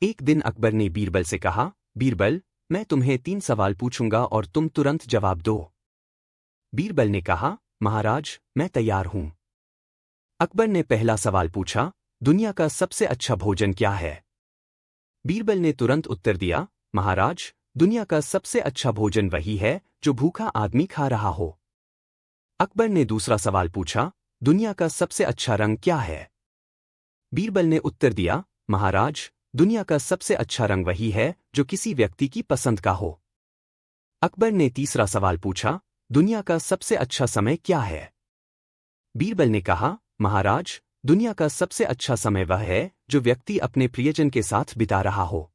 एक दिन अकबर ने बीरबल से कहा, बीरबल, मैं तुम्हें 3 सवाल पूछूंगा और तुम तुरंत जवाब दो। बीरबल ने कहा, महाराज, मैं तैयार हूं। अकबर ने पहला सवाल पूछा, दुनिया का सबसे अच्छा भोजन क्या है? बीरबल ने तुरंत उत्तर दिया, महाराज, दुनिया का सबसे अच्छा भोजन वही है जो भूखा आदमी खा रहा हो। अकबर ने दूसरा सवाल पूछा, दुनिया का सबसे अच्छा रंग क्या है? बीरबल ने उत्तर दिया, महाराज, दुनिया का सबसे अच्छा रंग वही है जो किसी व्यक्ति की पसंद का हो। अकबर ने तीसरा सवाल पूछा, दुनिया का सबसे अच्छा समय क्या है? बीरबल ने कहा, महाराज, दुनिया का सबसे अच्छा समय वह है जो व्यक्ति अपने प्रियजन के साथ बिता रहा हो।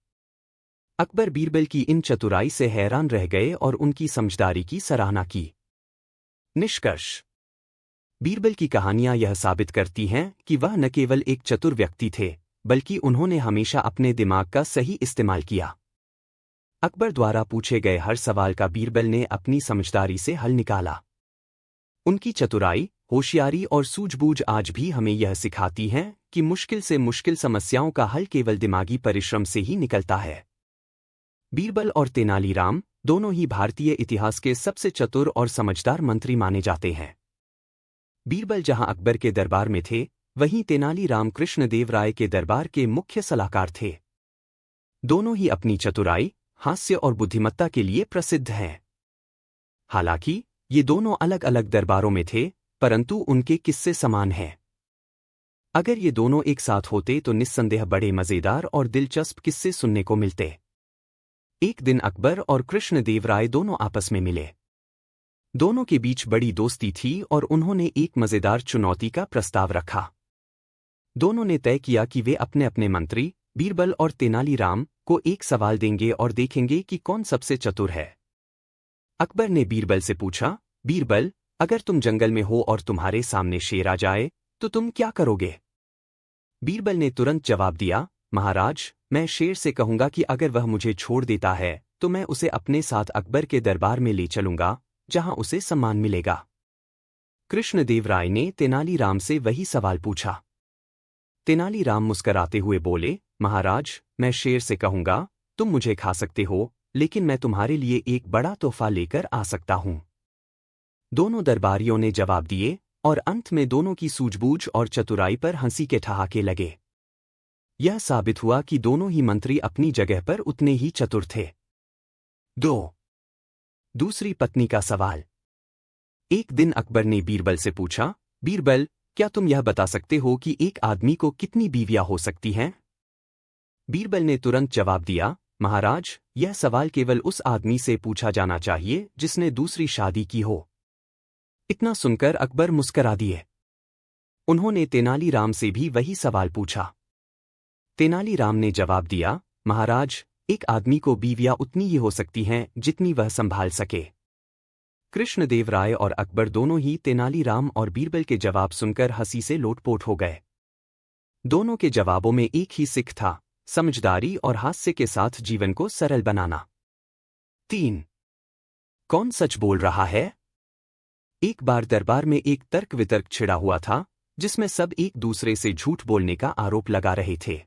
अकबर बीरबल की इन चतुराई से हैरान रह गए और उनकी समझदारी की सराहना की। निष्कर्ष: बीरबल की कहानियां यह साबित करती हैं कि वह न केवल एक चतुर व्यक्ति थे, बल्कि उन्होंने हमेशा अपने दिमाग का सही इस्तेमाल किया। अकबर द्वारा पूछे गए हर सवाल का बीरबल ने अपनी समझदारी से हल निकाला। उनकी चतुराई, होशियारी और सूझबूझ आज भी हमें यह सिखाती हैं कि मुश्किल से मुश्किल समस्याओं का हल केवल दिमागी परिश्रम से ही निकलता है। बीरबल और तेनालीराम दोनों ही भारतीय इतिहास के सबसे चतुर और समझदार मंत्री माने जाते हैं। बीरबल जहां अकबर के दरबार में थे, वहीं तेनालीराम कृष्णदेवराय के दरबार के मुख्य सलाहकार थे। दोनों ही अपनी चतुराई, हास्य और बुद्धिमत्ता के लिए प्रसिद्ध हैं। हालांकि ये दोनों अलग अलग दरबारों में थे, परंतु उनके किस्से समान हैं। अगर ये दोनों एक साथ होते तो निस्संदेह बड़े मजेदार और दिलचस्प किस्से सुनने को मिलते। एक दिन अकबर और कृष्णदेवराय दोनों आपस में मिले। दोनों के बीच बड़ी दोस्ती थी और उन्होंने एक मजेदार चुनौती का प्रस्ताव रखा। दोनों ने तय किया कि वे अपने अपने मंत्री, बीरबल और तेनालीराम, को एक सवाल देंगे और देखेंगे कि कौन सबसे चतुर है। अकबर ने बीरबल से पूछा, बीरबल, अगर तुम जंगल में हो और तुम्हारे सामने शेर आ जाए, तो तुम क्या करोगे? बीरबल ने तुरंत जवाब दिया, महाराज, मैं शेर से कहूंगा कि अगर वह मुझे छोड़ देता है तो मैं उसे अपने साथ अकबर के दरबार में ले चलूंगा, जहां उसे सम्मान मिलेगा। कृष्णदेवराय ने तेनालीराम से वही सवाल पूछा। तेनालीराम मुस्कराते हुए बोले, महाराज, मैं शेर से कहूंगा, तुम मुझे खा सकते हो, लेकिन मैं तुम्हारे लिए एक बड़ा तोहफा लेकर आ सकता हूं। दोनों दरबारियों ने जवाब दिए और अंत में दोनों की सूझबूझ और चतुराई पर हंसी के ठहाके लगे। यह साबित हुआ कि दोनों ही मंत्री अपनी जगह पर उतने ही चतुर थे। 2. दूसरी पत्नी का सवाल। एक दिन अकबर ने बीरबल से पूछा, बीरबल, क्या तुम यह बता सकते हो कि एक आदमी को कितनी बीवियां हो सकती हैं? बीरबल ने तुरंत जवाब दिया, महाराज, यह सवाल केवल उस आदमी से पूछा जाना चाहिए जिसने दूसरी शादी की हो। इतना सुनकर अकबर मुस्करा दिए। उन्होंने तेनालीराम से भी वही सवाल पूछा। तेनालीराम ने जवाब दिया, महाराज, एक आदमी को बीवियां उतनी ही हो सकती हैं जितनी वह संभाल सके। कृष्णदेवराय और अकबर दोनों ही तेनालीराम और बीरबल के जवाब सुनकर हंसी से लोटपोट हो गए। दोनों के जवाबों में एक ही सिख था, समझदारी और हास्य के साथ जीवन को सरल बनाना। 3. कौन सच बोल रहा है? एक बार दरबार में एक तर्क वितर्क छिड़ा हुआ था, जिसमें सब एक दूसरे से झूठ बोलने का आरोप लगा रहे थे।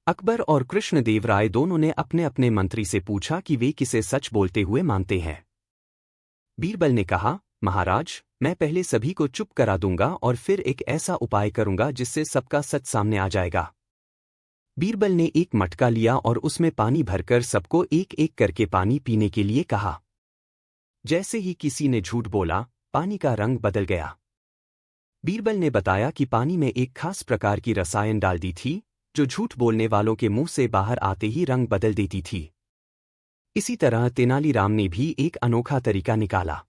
अकबर और कृष्णदेवराय दोनों ने अपने अपने मंत्री से पूछा कि वे किसे सच बोलते हुए मानते हैं। बीरबल ने कहा, महाराज, मैं पहले सभी को चुप करा दूंगा और फिर एक ऐसा उपाय करूंगा जिससे सबका सच सामने आ जाएगा। बीरबल ने एक मटका लिया और उसमें पानी भरकर सबको एक एक करके पानी पीने के लिए कहा। जैसे ही किसी ने झूठ बोला, पानी का रंग बदल गया। बीरबल ने बताया कि पानी में एक खास प्रकार की रसायन डाल दी थी, जो झूठ बोलने वालों के मुंह से बाहर आते ही रंग बदल देती थी। इसी तरह तेनालीराम ने भी एक अनोखा तरीका निकाला।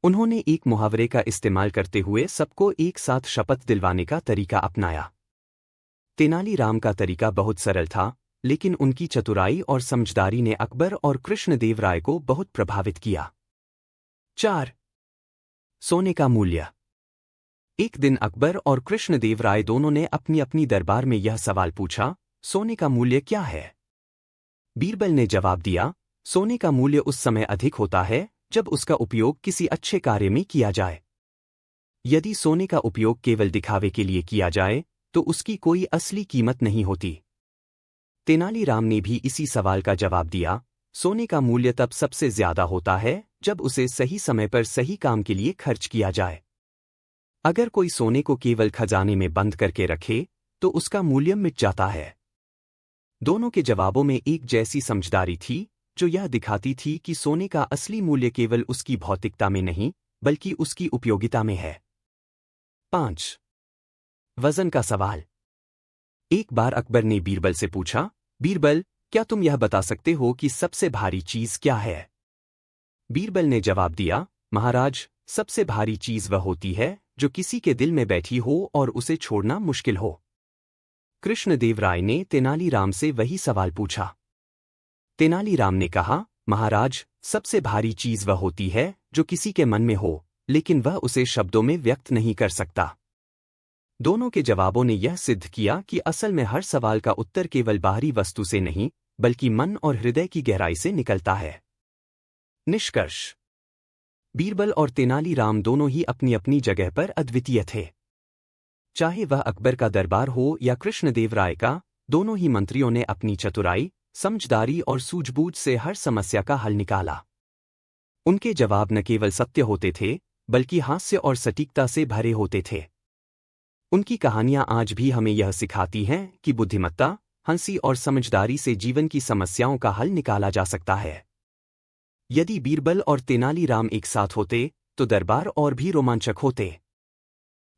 उन्होंने एक मुहावरे का इस्तेमाल करते हुए सबको एक साथ शपथ दिलवाने का तरीका अपनाया। तेनालीराम का तरीका बहुत सरल था, लेकिन उनकी चतुराई और समझदारी ने अकबर और कृष्णदेवराय को बहुत प्रभावित किया। 4. सोने का मूल्य। एक दिन अकबर और कृष्णदेवराय दोनों ने अपनी अपनी दरबार में यह सवाल पूछा, सोने का मूल्य क्या है? बीरबल ने जवाब दिया, सोने का मूल्य उस समय अधिक होता है जब उसका उपयोग किसी अच्छे कार्य में किया जाए। यदि सोने का उपयोग केवल दिखावे के लिए किया जाए, तो उसकी कोई असली कीमत नहीं होती। तेनालीराम ने भी इसी सवाल का जवाब दिया, सोने का मूल्य तब सबसे ज्यादा होता है जब उसे सही समय पर सही काम के लिए खर्च किया जाए। अगर कोई सोने को केवल खजाने में बंद करके रखे तो उसका मूल्य मिट जाता है। दोनों के जवाबों में एक जैसी समझदारी थी, जो यह दिखाती थी कि सोने का असली मूल्य केवल उसकी भौतिकता में नहीं, बल्कि उसकी उपयोगिता में है। 5. वजन का सवाल। एक बार अकबर ने बीरबल से पूछा, बीरबल, क्या तुम यह बता सकते हो कि सबसे भारी चीज क्या है? बीरबल ने जवाब दिया, महाराज, सबसे भारी चीज वह होती है जो किसी के दिल में बैठी हो और उसे छोड़ना मुश्किल हो। कृष्णदेवराय ने तेनालीराम से वही सवाल पूछा। तेनालीराम ने कहा, महाराज, सबसे भारी चीज वह होती है जो किसी के मन में हो, लेकिन वह उसे शब्दों में व्यक्त नहीं कर सकता। दोनों के जवाबों ने यह सिद्ध किया कि असल में हर सवाल का उत्तर केवल बाहरी वस्तु से नहीं, बल्कि मन और हृदय की गहराई से निकलता है। निष्कर्ष। बीरबल और तेनालीराम दोनों ही अपनी अपनी जगह पर अद्वितीय थे। चाहे वह अकबर का दरबार हो या कृष्णदेवराय का, दोनों ही मंत्रियों ने अपनी चतुराई, समझदारी और सूझबूझ से हर समस्या का हल निकाला। उनके जवाब न केवल सत्य होते थे, बल्कि हास्य और सटीकता से भरे होते थे। उनकी कहानियां आज भी हमें यह सिखाती हैं कि बुद्धिमत्ता, हंसी और समझदारी से जीवन की समस्याओं का हल निकाला जा सकता है। यदि बीरबल और तेनालीराम एक साथ होते, तो दरबार और भी रोमांचक होते।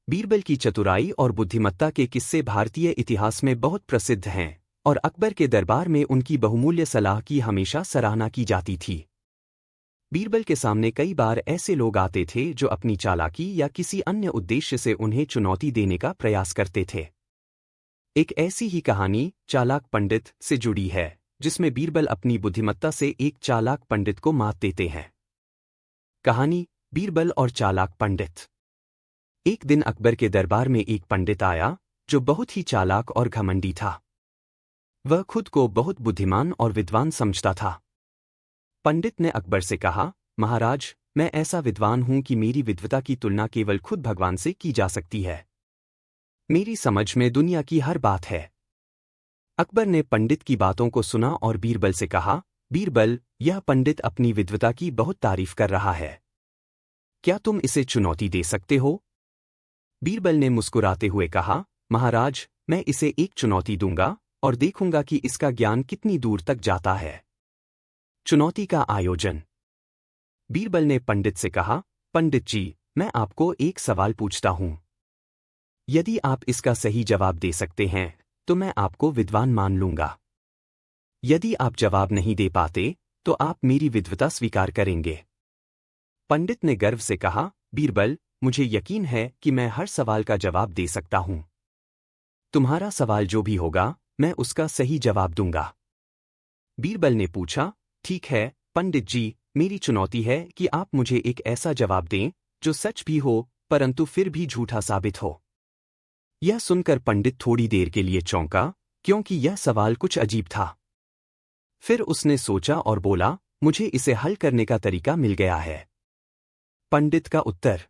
बीरबल की चतुराई और बुद्धिमत्ता के किस्से भारतीय इतिहास में बहुत प्रसिद्ध हैं, और अकबर के दरबार में उनकी बहुमूल्य सलाह की हमेशा सराहना की जाती थी। बीरबल के सामने कई बार ऐसे लोग आते थे जो अपनी चालाकी या किसी अन्य उद्देश्य से उन्हें चुनौती देने का प्रयास करते थे। एक ऐसी ही कहानी चालाक पंडित से जुड़ी है, जिसमें बीरबल अपनी बुद्धिमत्ता से एक चालाक पंडित को मात देते हैं। कहानी बीरबल और चालाक पंडित। एक दिन अकबर के दरबार में एक पंडित आया जो बहुत ही चालाक और घमंडी था। वह खुद को बहुत बुद्धिमान और विद्वान समझता था। पंडित ने अकबर से कहा, महाराज, मैं ऐसा विद्वान हूं कि मेरी विद्वता की तुलना केवल खुद भगवान से की जा सकती है। मेरी समझ में दुनिया की हर बात है। अकबर ने पंडित की बातों को सुना और बीरबल से कहा, बीरबल, यह पंडित अपनी विद्वता की बहुत तारीफ कर रहा है। क्या तुम इसे चुनौती दे सकते हो? बीरबल ने मुस्कुराते हुए कहा, महाराज, मैं इसे एक चुनौती दूंगा और देखूंगा कि इसका ज्ञान कितनी दूर तक जाता है। चुनौती का आयोजन। बीरबल ने पंडित से कहा, पंडित जी, मैं आपको एक सवाल पूछता हूं। यदि आप इसका सही जवाब दे सकते हैं, तो मैं आपको विद्वान मान लूंगा। यदि आप जवाब नहीं दे पाते, तो आप मेरी विद्वता स्वीकार करेंगे। पंडित ने गर्व से कहा, बीरबल, मुझे यकीन है कि मैं हर सवाल का जवाब दे सकता हूं। तुम्हारा सवाल जो भी होगा, मैं उसका सही जवाब दूंगा। बीरबल ने पूछा, ठीक है पंडित जी, मेरी चुनौती है कि आप मुझे एक ऐसा जवाब दें जो सच भी हो परंतु फिर भी झूठा साबित हो। यह सुनकर पंडित थोड़ी देर के लिए चौंका, क्योंकि यह सवाल कुछ अजीब था। फिर उसने सोचा और बोला, मुझे इसे हल करने का तरीका मिल गया है। पंडित का उत्तर।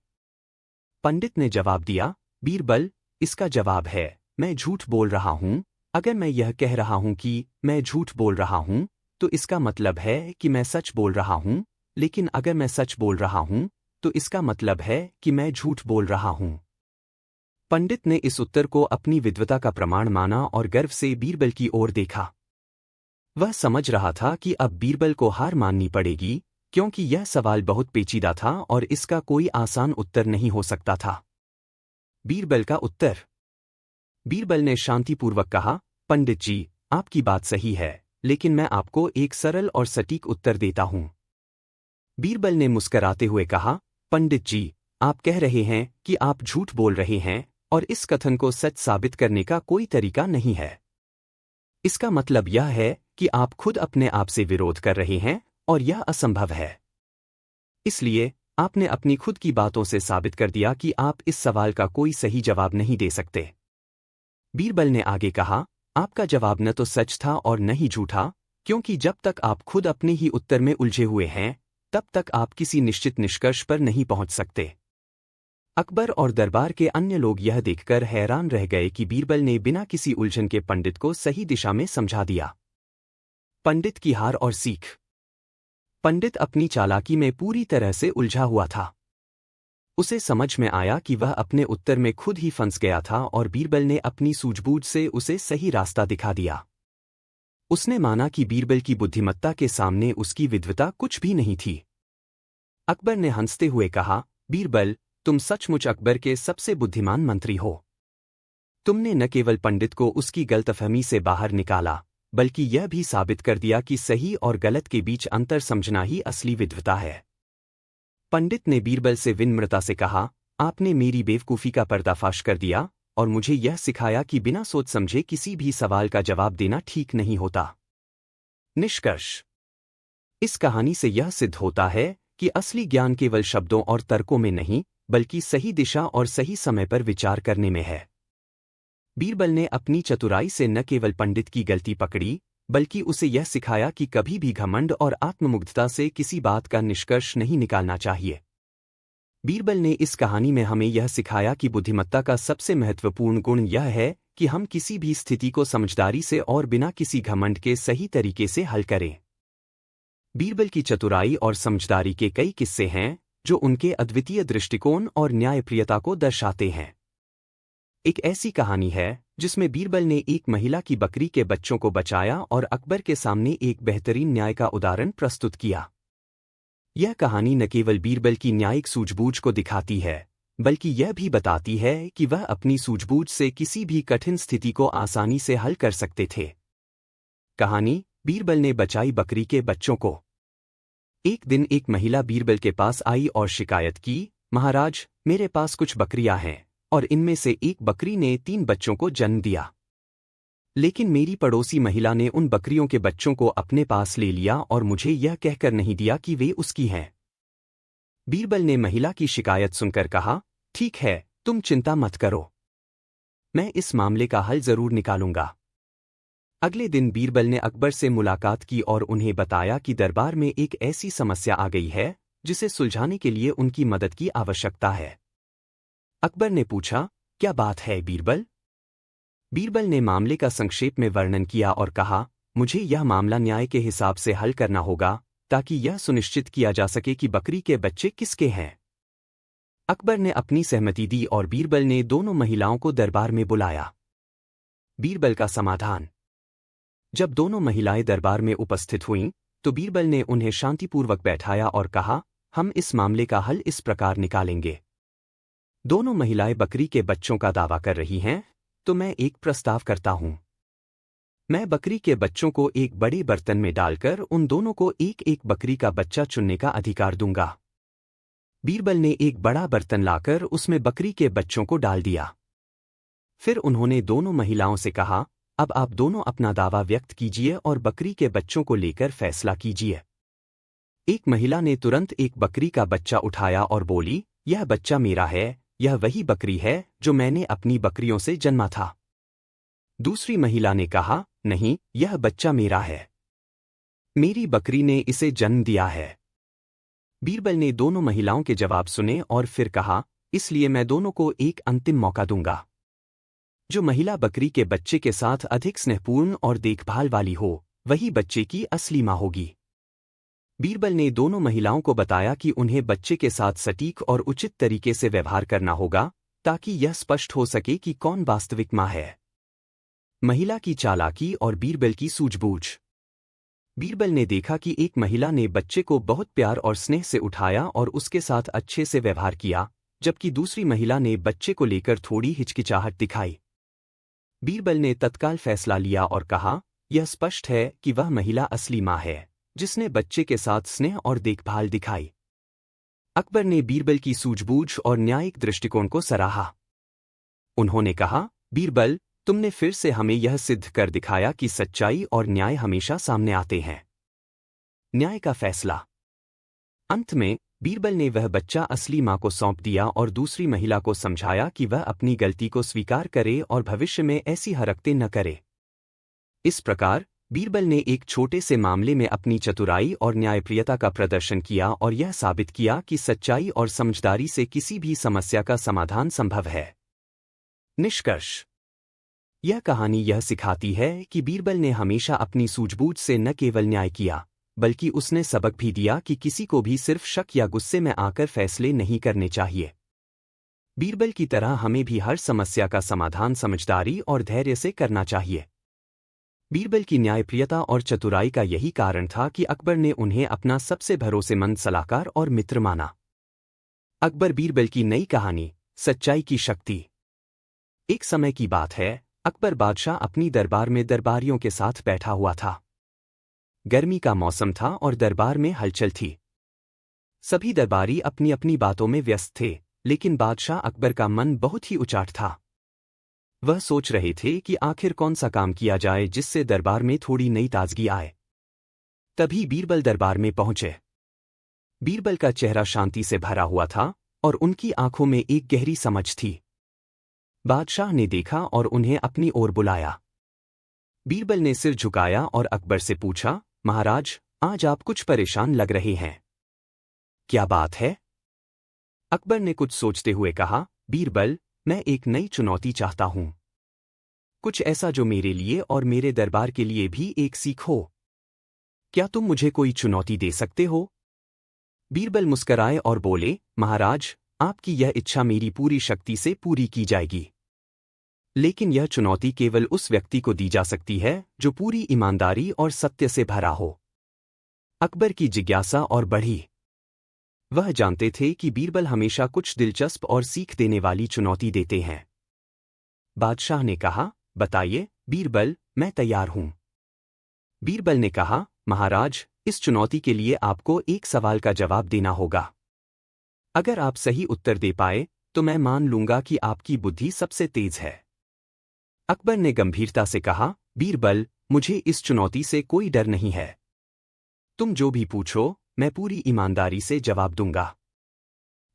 पंडित ने जवाब दिया, बीरबल, इसका जवाब है, मैं झूठ बोल रहा हूं। अगर मैं यह कह रहा हूं कि मैं झूठ बोल रहा हूं, तो इसका मतलब है कि मैं सच बोल रहा हूं, लेकिन अगर मैं सच बोल रहा हूं, तो इसका मतलब है कि मैं झूठ बोल रहा हूं। पंडित ने इस उत्तर को अपनी विद्वता का प्रमाण माना और गर्व से बीरबल की ओर देखा। वह समझ रहा था कि अब बीरबल को हार माननी पड़ेगी, क्योंकि यह सवाल बहुत पेचीदा था और इसका कोई आसान उत्तर नहीं हो सकता था। बीरबल का उत्तर। बीरबल ने शांतिपूर्वक कहा, पंडित जी, आपकी बात सही है, लेकिन मैं आपको एक सरल और सटीक उत्तर देता हूं। बीरबल ने मुस्कराते हुए कहा, पंडित जी, आप कह रहे हैं कि आप झूठ बोल रहे हैं, और इस कथन को सच साबित करने का कोई तरीका नहीं है। इसका मतलब यह है कि आप खुद अपने आप से विरोध कर रहे हैं, और यह असंभव है। इसलिए आपने अपनी खुद की बातों से साबित कर दिया कि आप इस सवाल का कोई सही जवाब नहीं दे सकते। बीरबल ने आगे कहा, आपका जवाब न तो सच था और न ही झूठा, क्योंकि जब तक आप खुद अपने ही उत्तर में उलझे हुए हैं, तब तक आप किसी निश्चित निष्कर्ष पर नहीं पहुंच सकते। अकबर और दरबार के अन्य लोग यह देखकर हैरान रह गए कि बीरबल ने बिना किसी उलझन के पंडित को सही दिशा में समझा दिया। पंडित की हार और सीख। पंडित अपनी चालाकी में पूरी तरह से उलझा हुआ था। उसे समझ में आया कि वह अपने उत्तर में खुद ही फंस गया था और बीरबल ने अपनी सूझबूझ से उसे सही रास्ता दिखा दिया। उसने माना कि बीरबल की बुद्धिमत्ता के सामने उसकी विद्वता कुछ भी नहीं थी। अकबर ने हंसते हुए कहा, बीरबल, तुम सचमुच अकबर के सबसे बुद्धिमान मंत्री हो। तुमने न केवल पंडित को उसकी गलतफहमी से बाहर निकाला, बल्कि यह भी साबित कर दिया कि सही और गलत के बीच अंतर समझना ही असली विद्वता है। पंडित ने बीरबल से विनम्रता से कहा, आपने मेरी बेवकूफ़ी का पर्दाफाश कर दिया और मुझे यह सिखाया कि बिना सोच समझे किसी भी सवाल का जवाब देना ठीक नहीं होता। निष्कर्ष। इस कहानी से यह सिद्ध होता है कि असली ज्ञान केवल शब्दों और तर्कों में नहीं, बल्कि सही दिशा और सही समय पर विचार करने में है। बीरबल ने अपनी चतुराई से न केवल पंडित की गलती पकड़ी, बल्कि उसे यह सिखाया कि कभी भी घमंड और आत्ममुग्धता से किसी बात का निष्कर्ष नहीं निकालना चाहिए। बीरबल ने इस कहानी में हमें यह सिखाया कि बुद्धिमत्ता का सबसे महत्वपूर्ण गुण यह है कि हम किसी भी स्थिति को समझदारी से और बिना किसी घमंड के सही तरीके से हल करें। बीरबल की चतुराई और समझदारी के कई किस्से हैं जो उनके अद्वितीय दृष्टिकोण और न्यायप्रियता को दर्शाते हैं। एक ऐसी कहानी है जिसमें बीरबल ने एक महिला की बकरी के बच्चों को बचाया और अकबर के सामने एक बेहतरीन न्याय का उदाहरण प्रस्तुत किया। यह कहानी न केवल बीरबल की न्यायिक सूझबूझ को दिखाती है, बल्कि यह भी बताती है कि वह अपनी सूझबूझ से किसी भी कठिन स्थिति को आसानी से हल कर सकते थे। कहानी, बीरबल ने बचाई बकरी के बच्चों को। एक दिन एक महिला बीरबल के पास आई और शिकायत की, महाराज, मेरे पास कुछ बकरियां हैं और इनमें से एक बकरी ने 3 बच्चों को जन्म दिया। लेकिन मेरी पड़ोसी महिला ने उन बकरियों के बच्चों को अपने पास ले लिया और मुझे यह कहकर नहीं दिया कि वे उसकी हैं। बीरबल ने महिला की शिकायत सुनकर कहा, ठीक है, तुम चिंता मत करो, मैं इस मामले का हल जरूर निकालूंगा। अगले दिन बीरबल ने अकबर से मुलाकात की और उन्हें बताया कि दरबार में एक ऐसी समस्या आ गई है जिसे सुलझाने के लिए उनकी मदद की आवश्यकता है। अकबर ने पूछा, क्या बात है बीरबल? बीरबल ने मामले का संक्षेप में वर्णन किया और कहा, मुझे यह मामला न्याय के हिसाब से हल करना होगा ताकि यह सुनिश्चित किया जा सके कि बकरी के बच्चे किसके हैं। अकबर ने अपनी सहमति दी और बीरबल ने दोनों महिलाओं को दरबार में बुलाया। बीरबल का समाधान। जब दोनों महिलाएं दरबार में उपस्थित हुईं, तो बीरबल ने उन्हें शांतिपूर्वक बैठाया और कहा, हम इस मामले का हल इस प्रकार निकालेंगे। दोनों महिलाएं बकरी के बच्चों का दावा कर रही हैं, तो मैं एक प्रस्ताव करता हूं। मैं बकरी के बच्चों को एक बड़े बर्तन में डालकर उन दोनों को एक एक बकरी का बच्चा चुनने का अधिकार दूंगा। बीरबल ने एक बड़ा बर्तन लाकर उसमें बकरी के बच्चों को डाल दिया। फिर उन्होंने दोनों महिलाओं से कहा, अब आप दोनों अपना दावा व्यक्त कीजिए और बकरी के बच्चों को लेकर फैसला कीजिए। एक महिला ने तुरंत एक बकरी का बच्चा उठाया और बोली, यह बच्चा मेरा है, यह वही बकरी है जो मैंने अपनी बकरियों से जन्मा था। दूसरी महिला ने कहा, नहीं, यह बच्चा मेरा है, मेरी बकरी ने इसे जन्म दिया है। बीरबल ने दोनों महिलाओं के जवाब सुने और फिर कहा, इसलिए मैं दोनों को एक अंतिम मौका दूंगा। जो महिला बकरी के बच्चे के साथ अधिक स्नेहपूर्ण और देखभाल वाली हो, वही बच्चे की असली मां होगी। बीरबल ने दोनों महिलाओं को बताया कि उन्हें बच्चे के साथ सटीक और उचित तरीके से व्यवहार करना होगा ताकि यह स्पष्ट हो सके कि कौन वास्तविक मां है। महिला की चालाकी और बीरबल की सूझबूझ। बीरबल ने देखा कि एक महिला ने बच्चे को बहुत प्यार और स्नेह से उठाया और उसके साथ अच्छे से व्यवहार किया, जबकि दूसरी महिला ने बच्चे को लेकर थोड़ी हिचकिचाहट दिखाई। बीरबल ने तत्काल फैसला लिया और कहा, यह स्पष्ट है कि वह महिला असली मां है जिसने बच्चे के साथ स्नेह और देखभाल दिखाई। अकबर ने बीरबल की सूझबूझ और न्यायिक दृष्टिकोण को सराहा। उन्होंने कहा, बीरबल, तुमने फिर से हमें यह सिद्ध कर दिखाया कि सच्चाई और न्याय हमेशा सामने आते हैं। न्याय का फैसला। अंत में बीरबल ने वह बच्चा असली मां को सौंप दिया और दूसरी महिला को समझाया कि वह अपनी गलती को स्वीकार करे और भविष्य में ऐसी हरकतें न करे। इस प्रकार बीरबल ने एक छोटे से मामले में अपनी चतुराई और न्यायप्रियता का प्रदर्शन किया और यह साबित किया कि सच्चाई और समझदारी से किसी भी समस्या का समाधान संभव है। निष्कर्ष: यह कहानी यह सिखाती है कि बीरबल ने हमेशा अपनी सूझबूझ से न केवल न्याय किया, बल्कि उसने सबक भी दिया कि किसी को भी सिर्फ शक या गुस्से में आकर फैसले नहीं करने चाहिए। बीरबल की तरह हमें भी हर समस्या का समाधान समझदारी और धैर्य से करना चाहिए। बीरबल की न्यायप्रियता और चतुराई का यही कारण था कि अकबर ने उन्हें अपना सबसे भरोसेमंद सलाहकार और मित्र माना। अकबर बीरबल की नई कहानी, सच्चाई की शक्ति। एक समय की बात है, अकबर बादशाह अपनी दरबार में दरबारियों के साथ बैठा हुआ था। गर्मी का मौसम था और दरबार में हलचल थी। सभी दरबारी अपनी अपनी बातों में व्यस्त थे, लेकिन बादशाह अकबर का मन बहुत ही उचाट था। वह सोच रहे थे कि आखिर कौन सा काम किया जाए जिससे दरबार में थोड़ी नई ताजगी आए। तभी बीरबल दरबार में पहुंचे। बीरबल का चेहरा शांति से भरा हुआ था और उनकी आंखों में एक गहरी समझ थी। बादशाह ने देखा और उन्हें अपनी ओर बुलाया। बीरबल ने सिर झुकाया और अकबर से पूछा, महाराज, आज आप कुछ परेशान लग रहे हैं। क्या बात है? अकबर ने कुछ सोचते हुए कहा, बीरबल, मैं एक नई चुनौती चाहता हूं। कुछ ऐसा जो मेरे लिए और मेरे दरबार के लिए भी एक सीख हो। क्या तुम मुझे कोई चुनौती दे सकते हो? बीरबल मुस्कराए और बोले, महाराज, आपकी यह इच्छा मेरी पूरी शक्ति से पूरी की जाएगी। लेकिन यह चुनौती केवल उस व्यक्ति को दी जा सकती है जो पूरी ईमानदारी और सत्य से भरा हो। अकबर की जिज्ञासा और बढ़ी। वह जानते थे कि बीरबल हमेशा कुछ दिलचस्प और सीख देने वाली चुनौती देते हैं। बादशाह ने कहा, बताइए बीरबल, मैं तैयार हूं। बीरबल ने कहा, महाराज, इस चुनौती के लिए आपको एक सवाल का जवाब देना होगा। अगर आप सही उत्तर दे पाए तो मैं मान लूंगा कि आपकी बुद्धि सबसे तेज है। अकबर ने गंभीरता से कहा, बीरबल, मुझे इस चुनौती से कोई डर नहीं है। तुम जो भी पूछो, मैं पूरी ईमानदारी से जवाब दूंगा।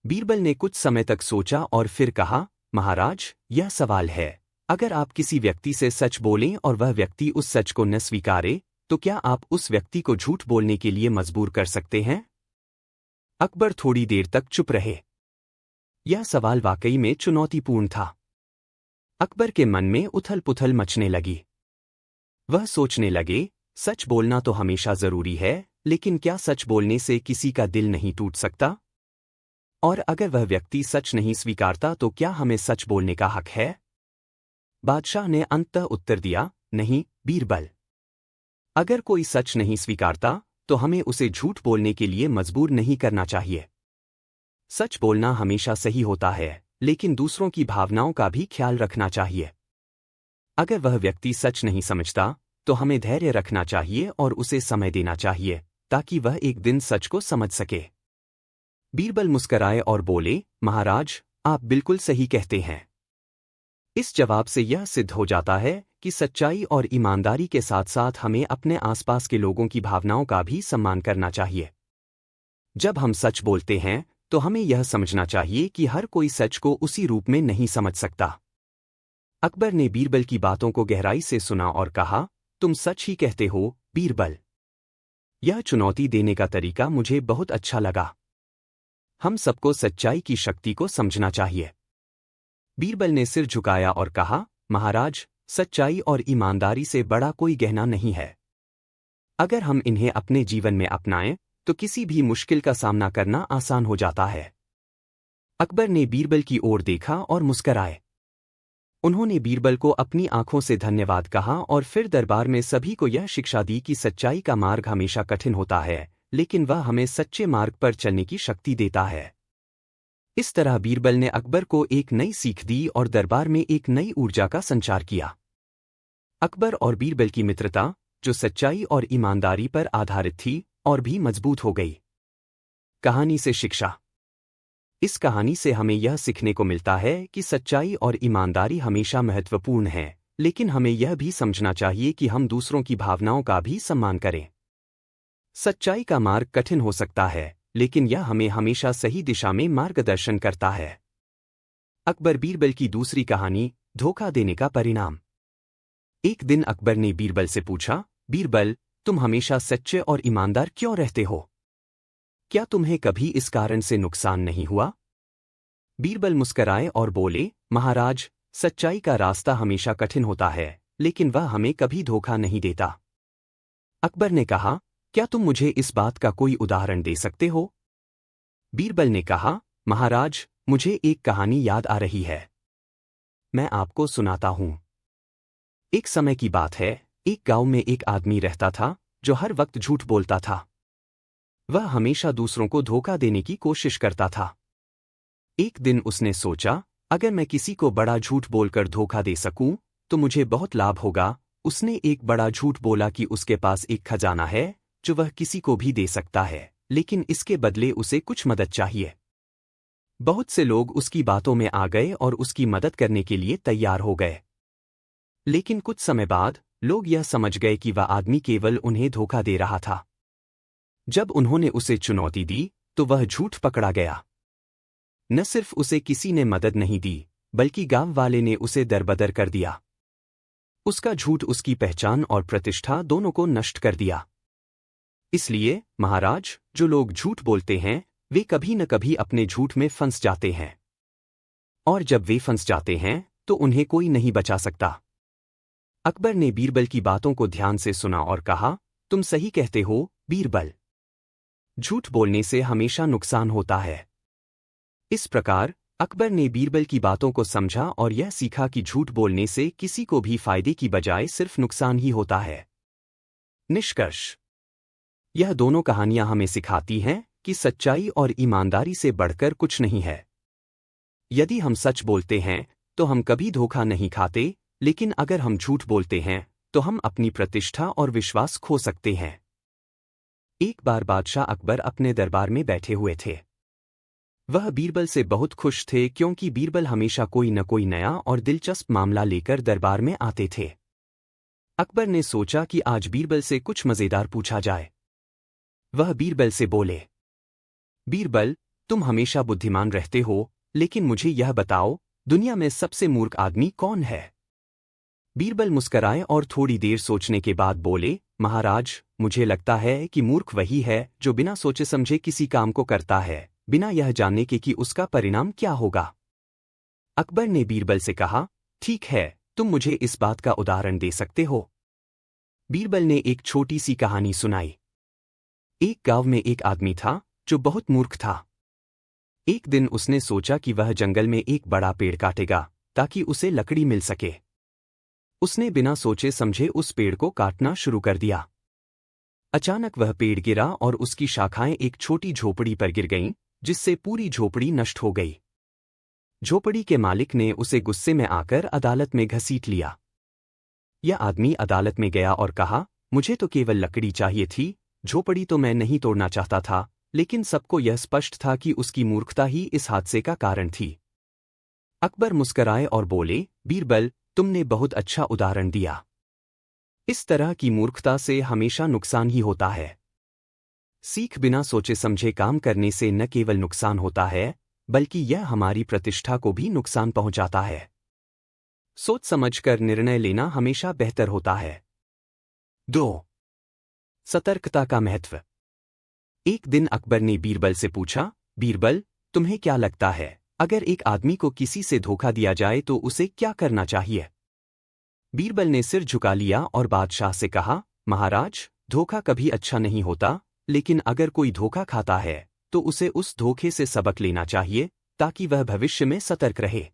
बीरबल ने कुछ समय तक सोचा और फिर कहा, महाराज, यह सवाल है, अगर आप किसी व्यक्ति से सच बोलें और वह व्यक्ति उस सच को न स्वीकारे, तो क्या आप उस व्यक्ति को झूठ बोलने के लिए मजबूर कर सकते हैं? अकबर थोड़ी देर तक चुप रहे। यह सवाल वाकई में चुनौतीपूर्ण था। अकबर के मन में उथल-पुथल मचने लगी। वह सोचने लगे, सच बोलना तो हमेशा जरूरी है, लेकिन क्या सच बोलने से किसी का दिल नहीं टूट सकता? और अगर वह व्यक्ति सच नहीं स्वीकारता तो क्या हमें सच बोलने का हक है? बादशाह ने अंततः उत्तर दिया, नहीं बीरबल। अगर कोई सच नहीं स्वीकारता तो हमें उसे झूठ बोलने के लिए मजबूर नहीं करना चाहिए। सच बोलना हमेशा सही होता है, लेकिन दूसरों की भावनाओं का भी ख्याल रखना चाहिए। अगर वह व्यक्ति सच नहीं समझता तो हमें धैर्य रखना चाहिए और उसे समय देना चाहिए ताकि वह एक दिन सच को समझ सके। बीरबल मुस्कराए और बोले, महाराज, आप बिल्कुल सही कहते हैं। इस जवाब से यह सिद्ध हो जाता है कि सच्चाई और ईमानदारी के साथ साथ हमें अपने आसपास के लोगों की भावनाओं का भी सम्मान करना चाहिए। जब हम सच बोलते हैं तो हमें यह समझना चाहिए कि हर कोई सच को उसी रूप में नहीं समझ सकता। अकबर ने बीरबल की बातों को गहराई से सुना और कहा, तुम सच ही कहते हो बीरबल। यह चुनौती देने का तरीका मुझे बहुत अच्छा लगा। हम सबको सच्चाई की शक्ति को समझना चाहिए। बीरबल ने सिर झुकाया और कहा, महाराज, सच्चाई और ईमानदारी से बड़ा कोई गहना नहीं है। अगर हम इन्हें अपने जीवन में अपनाएं तो किसी भी मुश्किल का सामना करना आसान हो जाता है। अकबर ने बीरबल की ओर देखा और मुस्कराए। उन्होंने बीरबल को अपनी आंखों से धन्यवाद कहा और फिर दरबार में सभी को यह शिक्षा दी कि सच्चाई का मार्ग हमेशा कठिन होता है, लेकिन वह हमें सच्चे मार्ग पर चलने की शक्ति देता है। इस तरह बीरबल ने अकबर को एक नई सीख दी और दरबार में एक नई ऊर्जा का संचार किया। अकबर और बीरबल की मित्रता, जो सच्चाई और ईमानदारी पर आधारित थी, और भी मजबूत हो गई। कहानी से शिक्षा। इस कहानी से हमें यह सीखने को मिलता है कि सच्चाई और ईमानदारी हमेशा महत्वपूर्ण है, लेकिन हमें यह भी समझना चाहिए कि हम दूसरों की भावनाओं का भी सम्मान करें। सच्चाई का मार्ग कठिन हो सकता है, लेकिन यह हमें हमेशा सही दिशा में मार्गदर्शन करता है। अकबर बीरबल की दूसरी कहानी, धोखा देने का परिणाम। एक दिन अकबर ने बीरबल से पूछा, बीरबल, तुम हमेशा सच्चे और ईमानदार क्यों रहते हो? क्या तुम्हें कभी इस कारण से नुकसान नहीं हुआ? बीरबल मुस्कराए और बोले, महाराज, सच्चाई का रास्ता हमेशा कठिन होता है, लेकिन वह हमें कभी धोखा नहीं देता। अकबर ने कहा, क्या तुम मुझे इस बात का कोई उदाहरण दे सकते हो? बीरबल ने कहा, महाराज, मुझे एक कहानी याद आ रही है। मैं आपको सुनाता हूं। एक समय की बात है, एक गांव में एक आदमी रहता था जो हर वक्त झूठ बोलता था। वह हमेशा दूसरों को धोखा देने की कोशिश करता था। एक दिन उसने सोचा, अगर मैं किसी को बड़ा झूठ बोलकर धोखा दे सकूं, तो मुझे बहुत लाभ होगा। उसने एक बड़ा झूठ बोला कि उसके पास एक खजाना है जो वह किसी को भी दे सकता है, लेकिन इसके बदले उसे कुछ मदद चाहिए। बहुत से लोग उसकी बातों में आ गए और उसकी मदद करने के लिए तैयार हो गए। लेकिन कुछ समय बाद लोग यह समझ गए कि वह आदमी केवल उन्हें धोखा दे रहा था। जब उन्होंने उसे चुनौती दी, तो वह झूठ पकड़ा गया। न सिर्फ उसे किसी ने मदद नहीं दी, बल्कि गांव वाले ने उसे दरबदर कर दिया। उसका झूठ उसकी पहचान और प्रतिष्ठा दोनों को नष्ट कर दिया। इसलिए, महाराज, जो लोग झूठ बोलते हैं, वे कभी न कभी अपने झूठ में फंस जाते हैं। और जब वे फंस जाते हैं, तो उन्हें कोई नहीं बचा सकता। अकबर ने बीरबल की बातों को ध्यान से सुना और कहा, तुम सही कहते हो, बीरबल। झूठ बोलने से हमेशा नुकसान होता है। इस प्रकार अकबर ने बीरबल की बातों को समझा और यह सीखा कि झूठ बोलने से किसी को भी फायदे की बजाय सिर्फ नुकसान ही होता है। निष्कर्ष, यह दोनों कहानियां हमें सिखाती हैं कि सच्चाई और ईमानदारी से बढ़कर कुछ नहीं है। यदि हम सच बोलते हैं, तो हम कभी धोखा नहीं खाते, लेकिन अगर हम झूठ बोलते हैं, तो हम अपनी प्रतिष्ठा और विश्वास खो सकते हैं। एक बार बादशाह अकबर अपने दरबार में बैठे हुए थे। वह बीरबल से बहुत खुश थे क्योंकि बीरबल हमेशा कोई न कोई नया और दिलचस्प मामला लेकर दरबार में आते थे। अकबर ने सोचा कि आज बीरबल से कुछ मजेदार पूछा जाए। वह बीरबल से बोले, बीरबल, तुम हमेशा बुद्धिमान रहते हो, लेकिन मुझे यह बताओ, दुनिया में सबसे मूर्ख आदमी कौन है? बीरबल मुस्कराए और थोड़ी देर सोचने के बाद बोले, महाराज, मुझे लगता है कि मूर्ख वही है जो बिना सोचे समझे किसी काम को करता है, बिना यह जानने के कि उसका परिणाम क्या होगा। अकबर ने बीरबल से कहा, ठीक है, तुम मुझे इस बात का उदाहरण दे सकते हो। बीरबल ने एक छोटी सी कहानी सुनाई। एक गांव में एक आदमी था जो बहुत मूर्ख था। एक दिन उसने सोचा कि वह जंगल में एक बड़ा पेड़ काटेगा ताकि उसे लकड़ी मिल सके। उसने बिना सोचे समझे उस पेड़ को काटना शुरू कर दिया। अचानक वह पेड़ गिरा और उसकी शाखाएं एक छोटी झोपड़ी पर गिर गईं, जिससे पूरी झोपड़ी नष्ट हो गई। झोपड़ी के मालिक ने उसे गुस्से में आकर अदालत में घसीट लिया। यह आदमी अदालत में गया और कहा, मुझे तो केवल लकड़ी चाहिए थी, झोपड़ी तो मैं नहीं तोड़ना चाहता था, लेकिन सबको यह स्पष्ट था कि उसकी मूर्खता ही इस हादसे का कारण थी। अकबर मुस्कराए और बोले, बीरबल, तुमने बहुत अच्छा उदाहरण दिया। इस तरह की मूर्खता से हमेशा नुकसान ही होता है। सीख, बिना सोचे समझे काम करने से न केवल नुकसान होता है, बल्कि यह हमारी प्रतिष्ठा को भी नुकसान पहुंचाता है। सोच समझकर निर्णय लेना हमेशा बेहतर होता है। 2. सतर्कता का महत्व। एक दिन अकबर ने बीरबल से पूछा, बीरबल, तुम्हें क्या लगता है, अगर एक आदमी को किसी से धोखा दिया जाए तो उसे क्या करना चाहिए? बीरबल ने सिर झुका लिया और बादशाह से कहा, महाराज, धोखा कभी अच्छा नहीं होता, लेकिन अगर कोई धोखा खाता है, तो उसे उस धोखे से सबक लेना चाहिए, ताकि वह भविष्य में सतर्क रहे।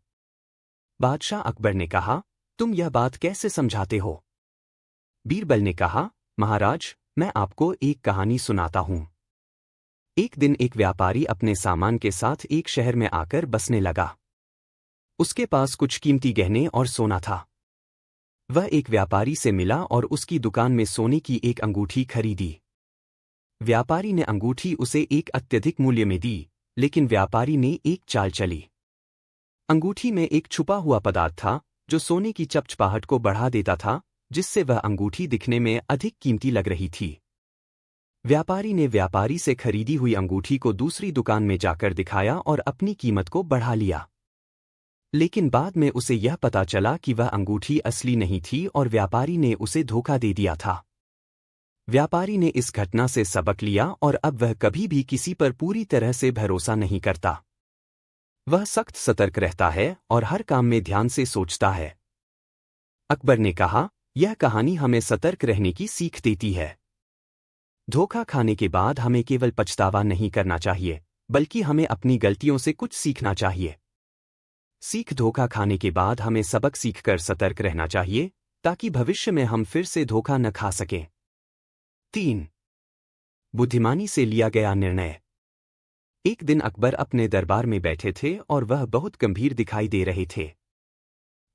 बादशाह अकबर ने कहा, तुम यह बात कैसे समझाते हो? बीरबल ने कहा, महाराज, मैं आपको एक कहानी सुनाता हूं। एक दिन एक व्यापारी अपने सामान के साथ एक शहर में आकर बसने लगा। उसके पास कुछ कीमती गहने और सोना था। वह एक व्यापारी से मिला और उसकी दुकान में सोने की एक अंगूठी खरीदी। व्यापारी ने अंगूठी उसे एक अत्यधिक मूल्य में दी, लेकिन व्यापारी ने एक चाल चली। अंगूठी में एक छुपा हुआ पदार्थ था जो सोने की चपचपाहट को बढ़ा देता था, जिससे वह अंगूठी दिखने में अधिक कीमती लग रही थी। व्यापारी ने व्यापारी से खरीदी हुई अंगूठी को दूसरी दुकान में जाकर दिखाया और अपनी कीमत को बढ़ा लिया। लेकिन बाद में उसे यह पता चला कि वह अंगूठी असली नहीं थी और व्यापारी ने उसे धोखा दे दिया था। व्यापारी ने इस घटना से सबक लिया और अब वह कभी भी किसी पर पूरी तरह से भरोसा नहीं करता। वह सख्त सतर्क रहता है और हर काम में ध्यान से सोचता है। अकबर ने कहा, यह कहानी हमें सतर्क रहने की सीख देती है। धोखा खाने के बाद हमें केवल पछतावा नहीं करना चाहिए, बल्कि हमें अपनी गलतियों से कुछ सीखना चाहिए। धोखा खाने के बाद हमें सबक सीखकर सतर्क रहना चाहिए, ताकि भविष्य में हम फिर से धोखा न खा सकें। 3. बुद्धिमानी से लिया गया निर्णय। एक दिन अकबर अपने दरबार में बैठे थे और वह बहुत गंभीर दिखाई दे रहे थे।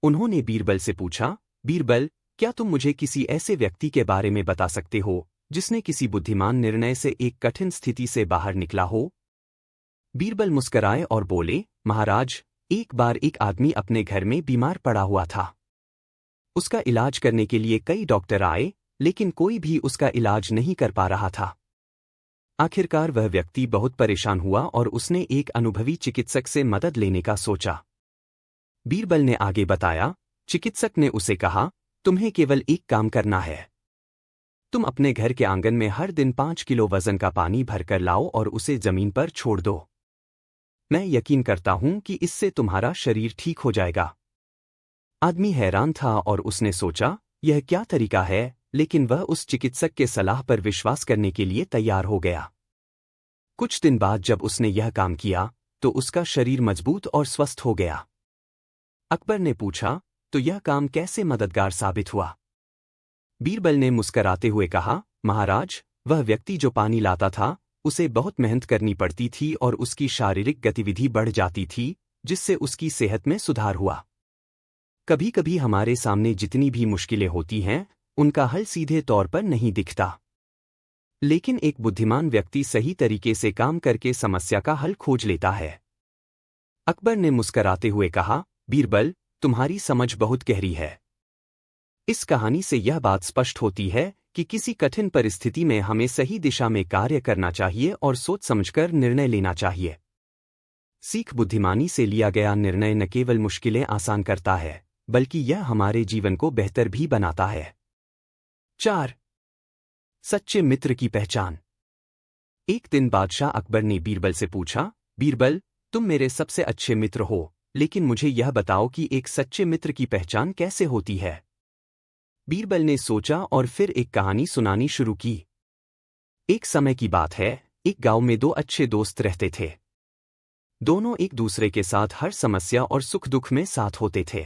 उन्होंने बीरबल से पूछा, बीरबल, क्या तुम मुझे किसी ऐसे व्यक्ति के बारे में बता सकते हो जिसने किसी बुद्धिमान निर्णय से एक कठिन स्थिति से बाहर निकला हो? बीरबल मुस्कराए और बोले, महाराज, एक बार एक आदमी अपने घर में बीमार पड़ा हुआ था। उसका इलाज करने के लिए कई डॉक्टर आए, लेकिन कोई भी उसका इलाज नहीं कर पा रहा था। आखिरकार वह व्यक्ति बहुत परेशान हुआ और उसने एक अनुभवी चिकित्सक से मदद लेने का सोचा। बीरबल ने आगे बताया, चिकित्सक ने उसे कहा, तुम्हें केवल एक काम करना है। तुम अपने घर के आंगन में हर दिन 5 किलो वजन का पानी भरकर लाओ और उसे जमीन पर छोड़ दो। मैं यकीन करता हूं कि इससे तुम्हारा शरीर ठीक हो जाएगा। आदमी हैरान था और उसने सोचा, यह क्या तरीका है, लेकिन वह उस चिकित्सक के सलाह पर विश्वास करने के लिए तैयार हो गया। कुछ दिन बाद जब उसने यह काम किया, तो उसका शरीर मजबूत और स्वस्थ हो गया। अकबर ने पूछा, तो यह काम कैसे मददगार साबित हुआ? बीरबल ने मुस्कराते हुए कहा, महाराज, वह व्यक्ति जो पानी लाता था, उसे बहुत मेहनत करनी पड़ती थी और उसकी शारीरिक गतिविधि बढ़ जाती थी, जिससे उसकी सेहत में सुधार हुआ। कभी कभी हमारे सामने जितनी भी मुश्किलें होती हैं, उनका हल सीधे तौर पर नहीं दिखता, लेकिन एक बुद्धिमान व्यक्ति सही तरीके से काम करके समस्या का हल खोज लेता है। अकबर ने मुस्कराते हुए कहा, बीरबल, तुम्हारी समझ बहुत गहरी है। इस कहानी से यह बात स्पष्ट होती है कि किसी कठिन परिस्थिति में हमें सही दिशा में कार्य करना चाहिए और सोच समझकर निर्णय लेना चाहिए। बुद्धिमानी से लिया गया निर्णय न केवल मुश्किलें आसान करता है, बल्कि यह हमारे जीवन को बेहतर भी बनाता है। 4. सच्चे मित्र की पहचान। एक दिन बादशाह अकबर ने बीरबल से पूछा, बीरबल, तुम मेरे सबसे अच्छे मित्र हो, लेकिन मुझे यह बताओ कि एक सच्चे मित्र की पहचान कैसे होती है? बीरबल ने सोचा और फिर एक कहानी सुनानी शुरू की। एक समय की बात है, एक गांव में 2 अच्छे दोस्त रहते थे। दोनों एक दूसरे के साथ हर समस्या और सुख दुख में साथ होते थे।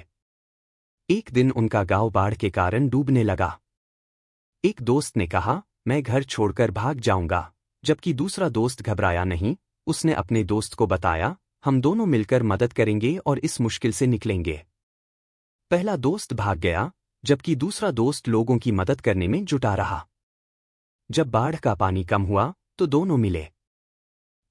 एक दिन उनका गांव बाढ़ के कारण डूबने लगा। एक दोस्त ने कहा, मैं घर छोड़कर भाग जाऊंगा, जबकि दूसरा दोस्त घबराया नहीं। उसने अपने दोस्त को बताया, हम दोनों मिलकर मदद करेंगे और इस मुश्किल से निकलेंगे। पहला दोस्त भाग गया, जबकि दूसरा दोस्त लोगों की मदद करने में जुटा रहा। जब बाढ़ का पानी कम हुआ, तो दोनों मिले।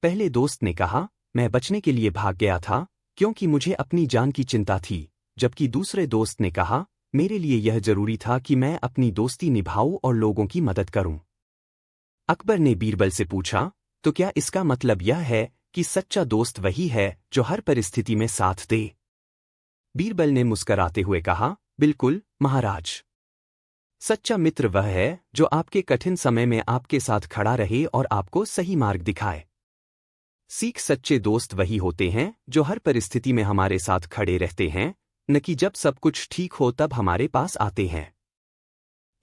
पहले दोस्त ने कहा, मैं बचने के लिए भाग गया था, क्योंकि मुझे अपनी जान की चिंता थी, जबकि दूसरे दोस्त ने कहा, मेरे लिए यह जरूरी था कि मैं अपनी दोस्ती निभाऊं और लोगों की मदद करूं। अकबर ने बीरबल से पूछा, तो क्या इसका मतलब यह है कि सच्चा दोस्त वही है जो हर परिस्थिति में साथ दे? बीरबल ने मुस्कराते हुए कहा, बिल्कुल महाराज। सच्चा मित्र वह है जो आपके कठिन समय में आपके साथ खड़ा रहे और आपको सही मार्ग दिखाए। सच्चे दोस्त वही होते हैं जो हर परिस्थिति में हमारे साथ खड़े रहते हैं, न कि जब सब कुछ ठीक हो तब हमारे पास आते हैं।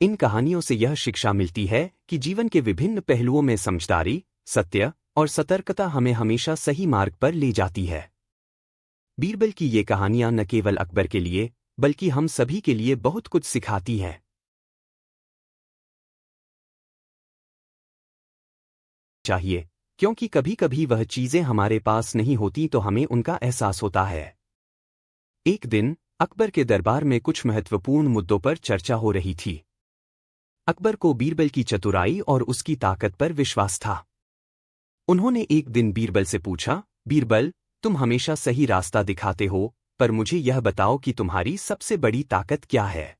इन कहानियों से यह शिक्षा मिलती है कि जीवन के विभिन्न पहलुओं में समझदारी, सत्य और सतर्कता हमें हमेशा सही मार्ग पर ले जाती है। बीरबल की ये कहानियां न केवल अकबर के लिए, बल्कि हम सभी के लिए बहुत कुछ सिखाती हैं। चाहिए, क्योंकि कभी कभी वह चीजें हमारे पास नहीं होती तो हमें उनका एहसास होता है। एक दिन अकबर के दरबार में कुछ महत्वपूर्ण मुद्दों पर चर्चा हो रही थी। अकबर को बीरबल की चतुराई और उसकी ताकत पर विश्वास था। उन्होंने एक दिन बीरबल से पूछा, बीरबल, तुम हमेशा सही रास्ता दिखाते हो, पर मुझे यह बताओ कि तुम्हारी सबसे बड़ी ताकत क्या है?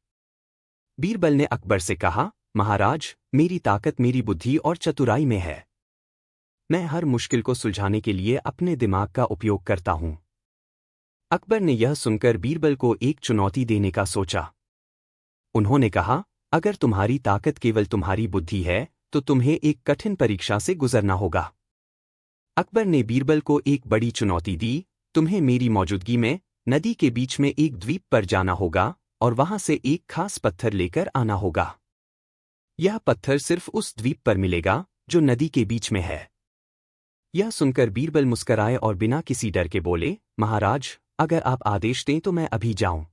बीरबल ने अकबर से कहा, महाराज, मेरी ताकत मेरी बुद्धि और चतुराई में है। मैं हर मुश्किल को सुलझाने के लिए अपने दिमाग का उपयोग करता हूं। अकबर ने यह सुनकर बीरबल को एक चुनौती देने का सोचा। उन्होंने कहा, अगर तुम्हारी ताकत केवल तुम्हारी बुद्धि है तो तुम्हें एक कठिन परीक्षा से गुजरना होगा। अकबर ने बीरबल को एक बड़ी चुनौती दी, तुम्हें मेरी मौजूदगी में नदी के बीच में एक द्वीप पर जाना होगा और वहां से एक खास पत्थर लेकर आना होगा। यह पत्थर सिर्फ उस द्वीप पर मिलेगा जो नदी के बीच में है। यह सुनकर बीरबल मुस्कराए और बिना किसी डर के बोले, महाराज, अगर आप आदेश दें तो मैं अभी जाऊं।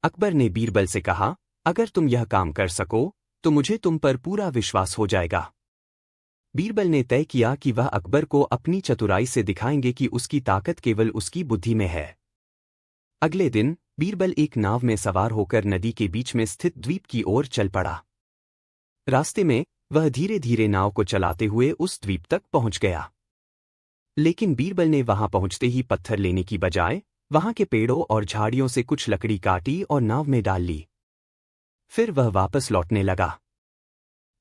अकबर ने बीरबल से कहा, अगर तुम यह काम कर सको तो मुझे तुम पर पूरा विश्वास हो जाएगा। बीरबल ने तय किया कि वह अकबर को अपनी चतुराई से दिखाएंगे कि उसकी ताकत केवल उसकी बुद्धि में है। अगले दिन बीरबल एक नाव में सवार होकर नदी के बीच में स्थित द्वीप की ओर चल पड़ा। रास्ते में वह धीरे धीरे नाव को चलाते हुए उस द्वीप तक पहुंच गया। लेकिन बीरबल ने वहां पहुंचते ही पत्थर लेने की बजाय वहां के पेड़ों और झाड़ियों से कुछ लकड़ी काटी और नाव में डाल ली। फिर वह वापस लौटने लगा।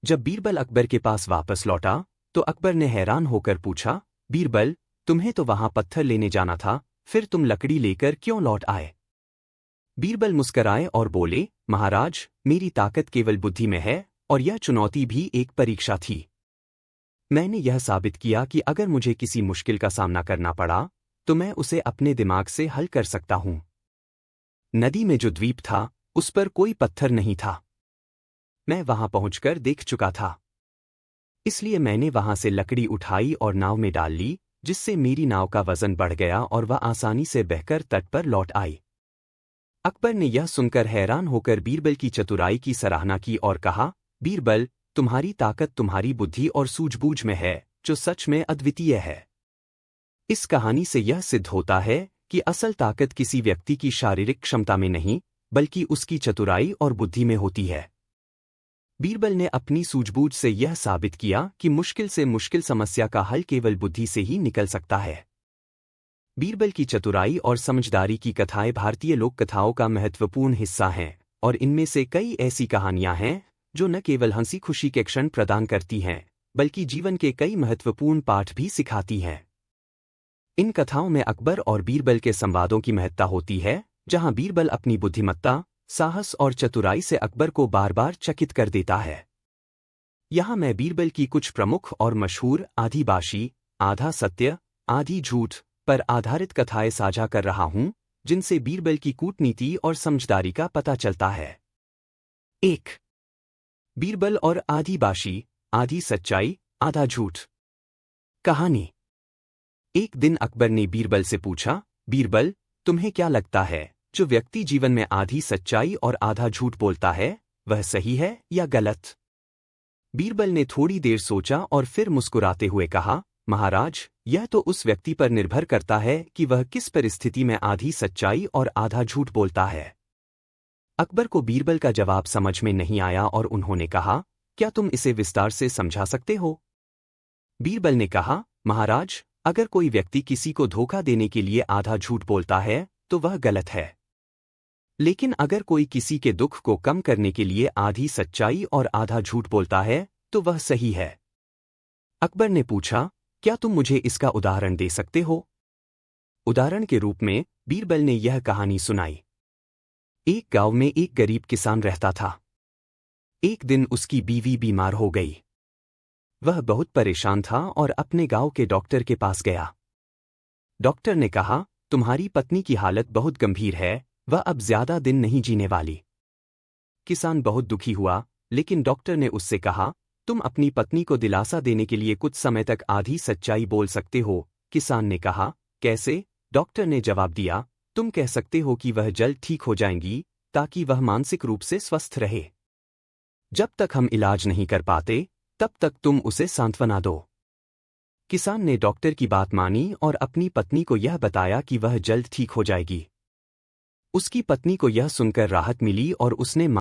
जब बीरबल अकबर के पास वापस लौटा तो अकबर ने हैरान होकर पूछा, बीरबल, तुम्हें तो वहां पत्थर लेने जाना था, फिर तुम लकड़ी लेकर क्यों लौट आए? बीरबल मुस्कराए और बोले, महाराज, मेरी ताकत केवल बुद्धि में है और यह चुनौती भी एक परीक्षा थी। मैंने यह साबित किया कि अगर मुझे किसी मुश्किल का सामना करना पड़ा तो मैं उसे अपने दिमाग से हल कर सकता हूं। नदी में जो द्वीप था उस पर कोई पत्थर नहीं था। मैं वहां पहुंचकर देख चुका था। इसलिए मैंने वहां से लकड़ी उठाई और नाव में डाल ली, जिससे मेरी नाव का वजन बढ़ गया और वह आसानी से बहकर तट पर लौट आई। अकबर ने यह सुनकर हैरान होकर बीरबल की चतुराई की सराहना की और कहा, बीरबल, तुम्हारी ताकत तुम्हारी बुद्धि और सूझबूझ में है, जो सच में अद्वितीय है। इस कहानी से यह सिद्ध होता है कि असल ताकत किसी व्यक्ति की शारीरिक क्षमता में नहीं, बल्कि उसकी चतुराई और बुद्धि में होती है। बीरबल ने अपनी सूझबूझ से यह साबित किया कि मुश्किल से मुश्किल समस्या का हल केवल बुद्धि से ही निकल सकता है। बीरबल की चतुराई और समझदारी की कथाएं भारतीय लोक कथाओं का महत्वपूर्ण हिस्सा हैं, और इनमें से कई ऐसी कहानियां हैं जो न केवल हंसी खुशी के क्षण प्रदान करती हैं, बल्कि जीवन के कई महत्वपूर्ण पाठ भी सिखाती हैं। इन कथाओं में अकबर और बीरबल के संवादों की महत्ता होती है, जहां बीरबल अपनी बुद्धिमत्ता, साहस और चतुराई से अकबर को बार बार चकित कर देता है। यहाँ मैं बीरबल की कुछ प्रमुख और मशहूर आधी बाशी, आधा सत्य, आधी झूठ पर आधारित कथाएं साझा कर रहा हूं, जिनसे बीरबल की कूटनीति और समझदारी का पता चलता है। 1. बीरबल और आधी बाशी, आधी सच्चाई, आधा झूठ। कहानी। एक दिन अकबर ने बीरबल से पूछा, बीरबल, तुम्हें क्या लगता है, जो व्यक्ति जीवन में आधी सच्चाई और आधा झूठ बोलता है, वह सही है या गलत? बीरबल ने थोड़ी देर सोचा और फिर मुस्कुराते हुए कहा, महाराज, यह तो उस व्यक्ति पर निर्भर करता है कि वह किस परिस्थिति में आधी सच्चाई और आधा झूठ बोलता है। अकबर को बीरबल का जवाब समझ में नहीं आया और उन्होंने कहा, क्या तुम इसे विस्तार से समझा सकते हो? बीरबल ने कहा, महाराज, अगर कोई व्यक्ति किसी को धोखा देने के लिए आधा झूठ बोलता है तो वह गलत है। लेकिन अगर कोई किसी के दुख को कम करने के लिए आधी सच्चाई और आधा झूठ बोलता है तो वह सही है। अकबर ने पूछा, क्या तुम मुझे इसका उदाहरण दे सकते हो? उदाहरण के रूप में बीरबल ने यह कहानी सुनाई। एक गांव में एक गरीब किसान रहता था। एक दिन उसकी बीवी बीमार हो गई। वह बहुत परेशान था और अपने गांव के डॉक्टर के पास गया। डॉक्टर ने कहा, तुम्हारी पत्नी की हालत बहुत गंभीर है, वह अब ज्यादा दिन नहीं जीने वाली। किसान बहुत दुखी हुआ, लेकिन डॉक्टर ने उससे कहा, तुम अपनी पत्नी को दिलासा देने के लिए कुछ समय तक आधी सच्चाई बोल सकते हो। किसान ने कहा, कैसे? डॉक्टर ने जवाब दिया, तुम कह सकते हो कि वह जल्द ठीक हो जाएंगी, ताकि वह मानसिक रूप से स्वस्थ रहे। जब तक हम इलाज नहीं कर पाते, तब तक तुम उसे सांत्वना दो। किसान ने डॉक्टर की बात मानी और अपनी पत्नी को यह बताया कि वह जल्द ठीक हो जाएगी। उसकी पत्नी को यह सुनकर राहत मिली और उसने